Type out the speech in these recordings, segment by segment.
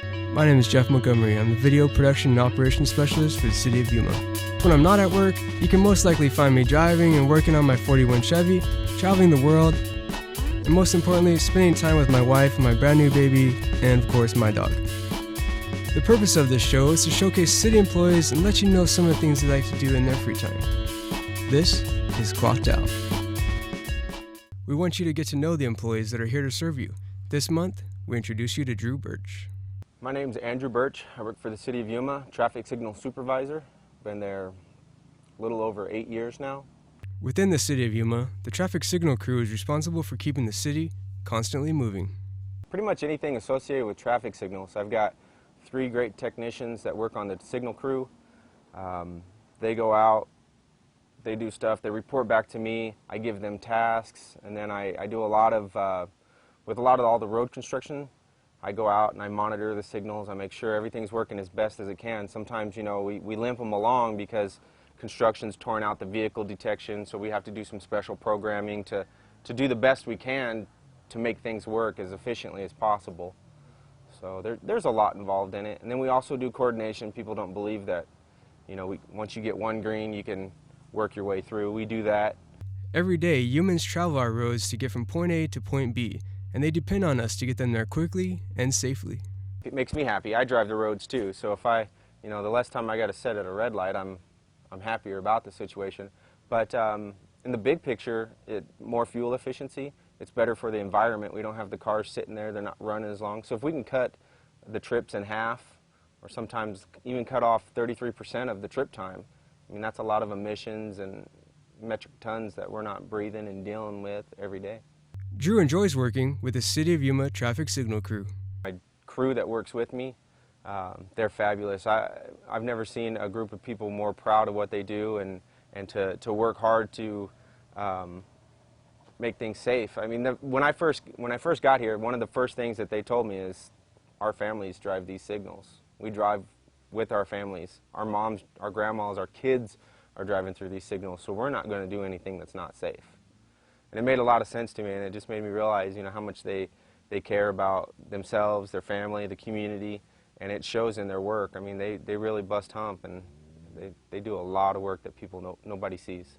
My name is Geoff Montomery. I'm the Video Production and Operations Specialist for the City of Yuma. When I'm not at work, you can most likely find me driving and working on my 41 Chevy, traveling the world, and most importantly, spending time with my wife, my brand new baby, and of course, my dog. The purpose of this show is to showcase city employees and let you know some of the things they like to do in their free time. This is Clocked Out. We want you to get to know the employees that are here to serve you. This month, we introduce you to Drew Birch. My name's Andrew Birch. I work for the City of Yuma, Traffic Signal Supervisor. Been there a little over 8 years now. Within the City of Yuma, the traffic signal crew is responsible for keeping the city constantly moving. Pretty much anything associated with traffic signals. I've got 3 great technicians that work on the signal crew. They go out, they do stuff, they report back to me, I give them tasks, and then I do a lot of, with all the road construction, I go out and I monitor the signals, I make sure everything's working as best as it can. Sometimes, you know, we limp them along because construction's torn out the vehicle detection, so we have to do some special programming to do the best we can to make things work as efficiently as possible. So there's a lot involved in it. And then we also do coordination. People don't believe that, you know, once you get one green, you can work your way through. We do that. Every day, humans travel our roads to get from point A to point B, and they depend on us to get them there quickly and safely. It makes me happy. I drive the roads too, so if you know, the less time I got to sit at a red light, I'm happier about the situation. But in the big picture, more fuel efficiency. It's better for the environment. We don't have the cars sitting there. They're not running as long. So if we can cut the trips in half, or sometimes even cut off 33% of the trip time, I mean, that's a lot of emissions and metric tons that we're not breathing and dealing with every day. Drew enjoys working with the City of Yuma traffic signal crew. My crew that works with me, they're fabulous. I've never seen a group of people more proud of what they do and to work hard to make things safe. I mean, when I first got here, one of the first things that they told me is our families drive these signals. We drive with our families. Our moms, our grandmas, our kids are driving through these signals, so we're not going to do anything that's not safe. And it made a lot of sense to me, and it just made me realize, you know, how much they care about themselves, their family, the community, and it shows in their work. I mean, they really bust hump, and they do a lot of work that nobody sees.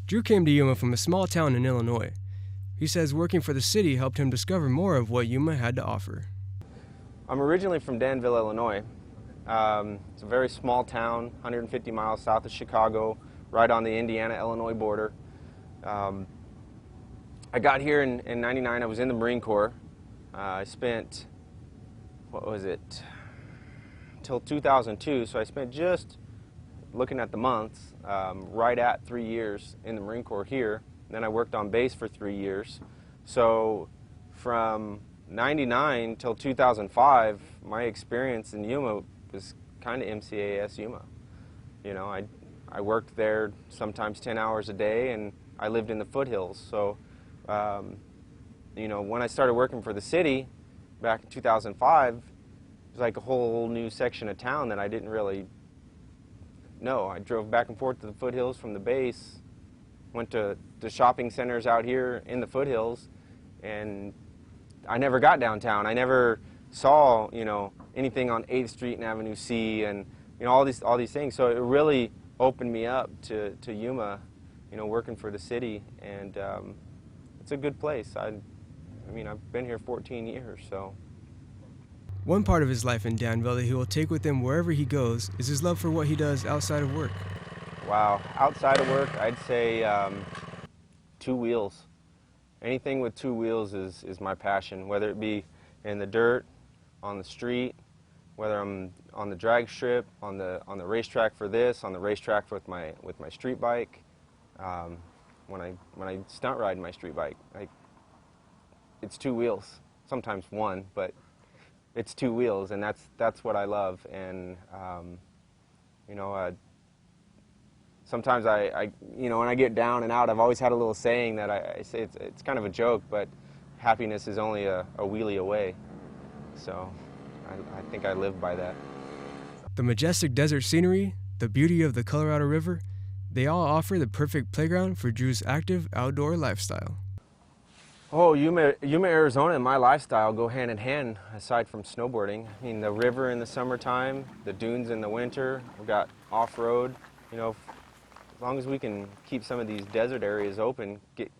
Drew came to Yuma from a small town in Illinois. He says working for the city helped him discover more of what Yuma had to offer. I'm originally from Danville, Illinois. It's a very small town, 150 miles south of Chicago, right on the Indiana-Illinois border. I got here in '99. I was in the Marine Corps. I spent, till 2002, so I spent, just looking at the months, right at 3 years in the Marine Corps here. Then I worked on base for 3 years. So from '99 till 2005, my experience in Yuma was kind of MCAS Yuma. You know, I worked there sometimes 10 hours a day, and I lived in the foothills. So, you know, when I started working for the city back in 2005, it was like a whole new section of town that I didn't really know. I drove back and forth to the foothills from the base, went to the shopping centers out here in the foothills, and I never got downtown. I never saw, you know, anything on 8th Street and Avenue C and, you know, all these things. So it really opened me up to Yuma, you know, working for the city, and it's a good place. I mean, I've been here 14 years, so. One part of his life in Danville that he will take with him wherever he goes is his love for what he does outside of work. Wow, outside of work, I'd say 2 wheels. Anything with 2 wheels is my passion, whether it be in the dirt, on the street, whether I'm on the drag strip, on the racetrack for this, on the racetrack with my street bike. When I stunt ride my street bike, it's 2 wheels, sometimes 1, but it's 2 wheels, and that's what I love. And you know, sometimes you know, when I get down and out, I've always had a little saying that I say it's kind of a joke, but happiness is only a wheelie away. So I think I live by that. The majestic desert scenery, the beauty of the Colorado River, they all offer the perfect playground for Drew's active outdoor lifestyle. Oh, Yuma, Arizona and my lifestyle go hand in hand, aside from snowboarding. I mean, the river in the summertime, the dunes in the winter, we've got off-road. You know, as long as we can keep some of these desert areas open, get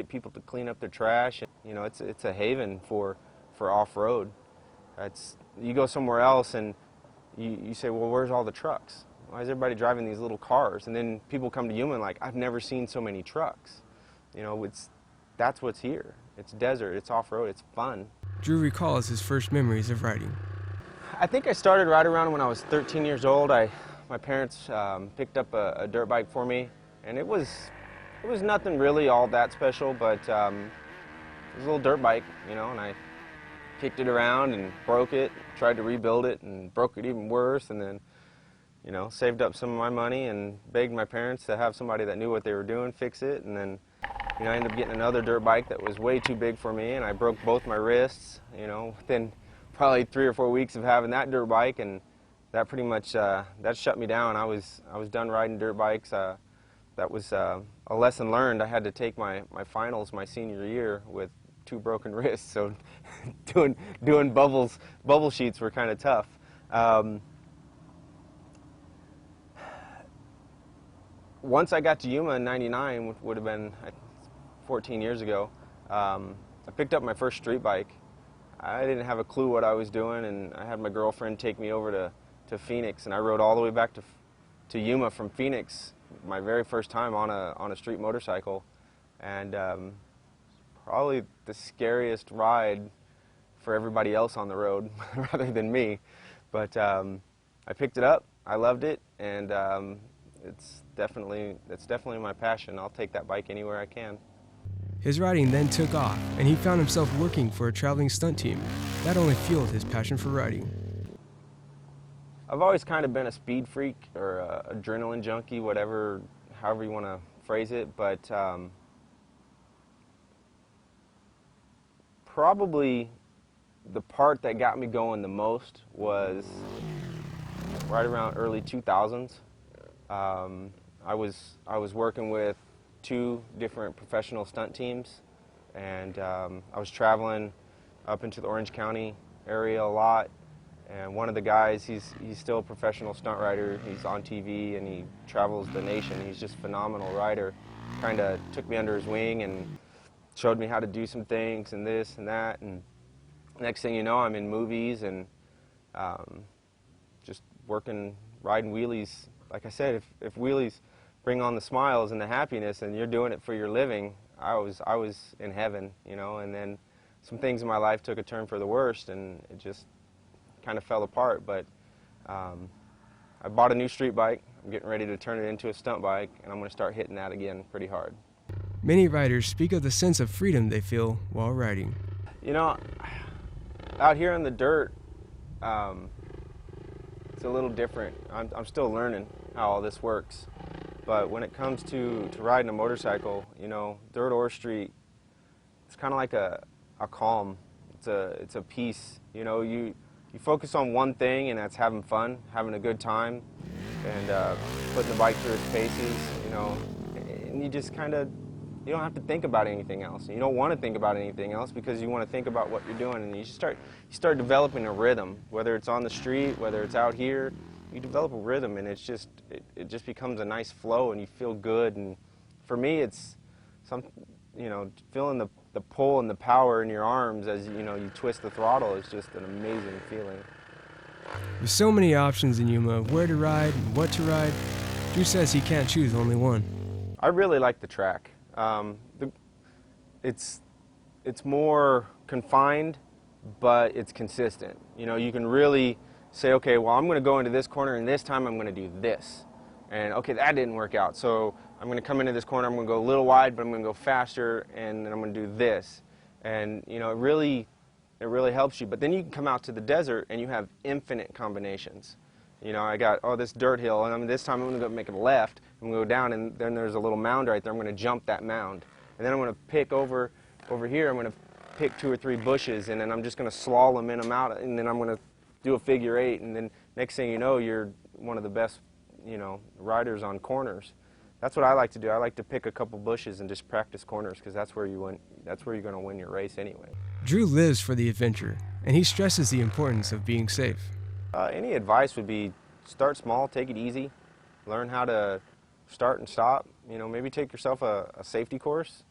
people to clean up their trash. You know, it's a haven for off-road. You go somewhere else and you say, well, where's all the trucks? Why is everybody driving these little cars? And then people come to Yuma and like, I've never seen so many trucks. You know, that's what's here. It's desert, it's off-road, it's fun. Drew recalls his first memories of riding. I think I started right around when I was 13 years old. My parents picked up a dirt bike for me, and it was nothing really all that special, but it was a little dirt bike, you know, and I kicked it around and broke it, tried to rebuild it and broke it even worse, and then, you know, saved up some of my money and begged my parents to have somebody that knew what they were doing fix it, and then, you know, I ended up getting another dirt bike that was way too big for me, and I broke both my wrists, you know, within probably 3 or 4 weeks of having that dirt bike, and that pretty much that shut me down. I was done riding dirt bikes. That was a lesson learned. I had to take my finals my senior year with 2 broken wrists, so doing bubble sheets were kind of tough. Once I got to Yuma in '99, would have been 14 years ago, I picked up my first street bike. I didn't have a clue what I was doing, and I had my girlfriend take me over to Phoenix, and I rode all the way back to Yuma from Phoenix, my very first time on a street motorcycle, and probably the scariest ride for everybody else on the road rather than me. But I picked it up, I loved it, and it's definitely my passion. I'll take that bike anywhere I can. His riding then took off, and he found himself working for a traveling stunt team. That only fueled his passion for riding. I've always kind of been a speed freak or a adrenaline junkie, however you want to phrase it, but probably the part that got me going the most was right around early 2000s. I was working with 2 different professional stunt teams, and I was traveling up into the Orange County area a lot, and one of the guys, he's still a professional stunt rider. He's on TV and he travels the nation. He's just a phenomenal rider. Kind of took me under his wing and showed me how to do some things and this and that, and next thing you know, I'm in movies and just riding wheelies. Like I said, if wheelies bring on the smiles and the happiness and you're doing it for your living, I was in heaven, you know. And then some things in my life took a turn for the worst, and it just kind of fell apart. But I bought a new street bike. I'm getting ready to turn it into a stunt bike, and I'm going to start hitting that again pretty hard. Many riders speak of the sense of freedom they feel while riding. You know, out here in the dirt, it's a little different. I'm still learning how all this works. But when it comes to riding a motorcycle, you know, dirt or street, it's kind of like a calm. It's a peace. You know, you focus on one thing, and that's having fun, having a good time, and putting the bike through its paces, you know, and you just kind of, you don't have to think about anything else. You don't want to think about anything else because you want to think about what you're doing, and you start developing a rhythm, whether it's on the street, whether it's out here. You develop a rhythm, and it just becomes a nice flow, and you feel good. And for me, it's feeling the pull and the power in your arms as you twist the throttle is just an amazing feeling. With so many options in Yuma of where to ride and what to ride, Drew says he can't choose only one. I really like the track. It's more confined, but it's consistent. You know, you can really say, okay, well, I'm going to go into this corner, and this time I'm going to do this. And, okay, that didn't work out, so I'm going to come into this corner, I'm going to go a little wide, but I'm going to go faster, and then I'm going to do this. And, you know, it really helps you. But then you can come out to the desert, and you have infinite combinations. You know, I got, this dirt hill, and this time I'm going to go make a left, I'm going to go down, and then there's a little mound right there. I'm going to jump that mound. And then I'm going to pick over here, I'm going to pick 2 or 3 bushes, and then I'm just going to slalom in them out, and then I'm going to do a figure 8, and then next thing you know, you're one of the best, riders on corners. that's what I like to do. I like to pick a couple bushes and just practice corners because that's where you're going to win your race anyway. Drew lives for the adventure, and he stresses the importance of being safe. Any advice would be start small, take it easy, learn how to start and stop. You know, maybe take yourself a safety course.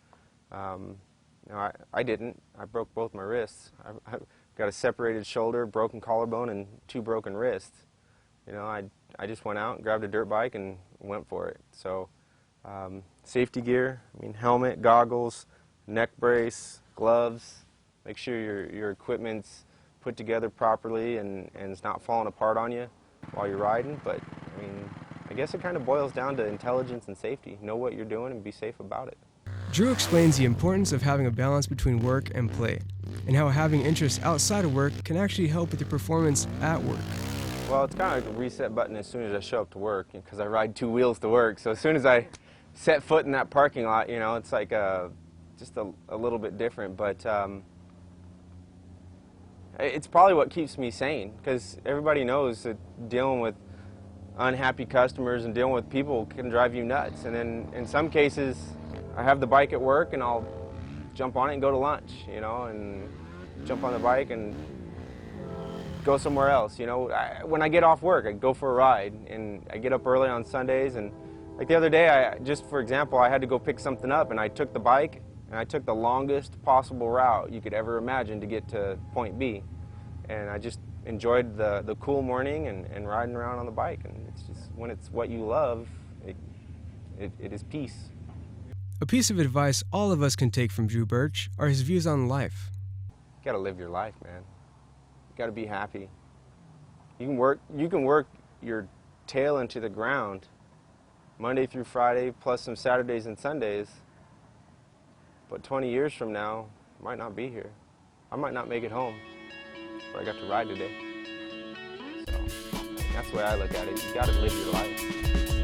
You know, I didn't. I broke both my wrists. I've got a separated shoulder, broken collarbone, and 2 broken wrists. You know, I just went out and grabbed a dirt bike and went for it. So safety gear, I mean helmet, goggles, neck brace, gloves. Make sure your equipment's put together properly and it's not falling apart on you while you're riding. But I mean, I guess it kind of boils down to intelligence and safety. Know what you're doing and be safe about it. Drew explains the importance of having a balance between work and play, and how having interests outside of work can actually help with your performance at work. Well, it's kind of like a reset button as soon as I show up to work, because I ride 2 wheels to work. So as soon as I set foot in that parking lot, you know, it's like just a little bit different. But it's probably what keeps me sane, because everybody knows that dealing with unhappy customers and dealing with people can drive you nuts. And then in some cases, I have the bike at work and I'll jump on it and go to lunch, you know, and jump on the bike and go somewhere else. You know, when I get off work, I go for a ride, and I get up early on Sundays. And like the other day, just for example, I had to go pick something up, and I took the bike and I took the longest possible route you could ever imagine to get to point B. And I just enjoyed the cool morning and riding around on the bike. And it's just, when it's what you love, it is peace. A piece of advice all of us can take from Drew Birch are his views on life. You gotta live your life, man. You gotta be happy. You can work your tail into the ground Monday through Friday, plus some Saturdays and Sundays. But 20 years from now, I might not be here. I might not make it home, but I got to ride today. So that's the way I look at it. You gotta live your life.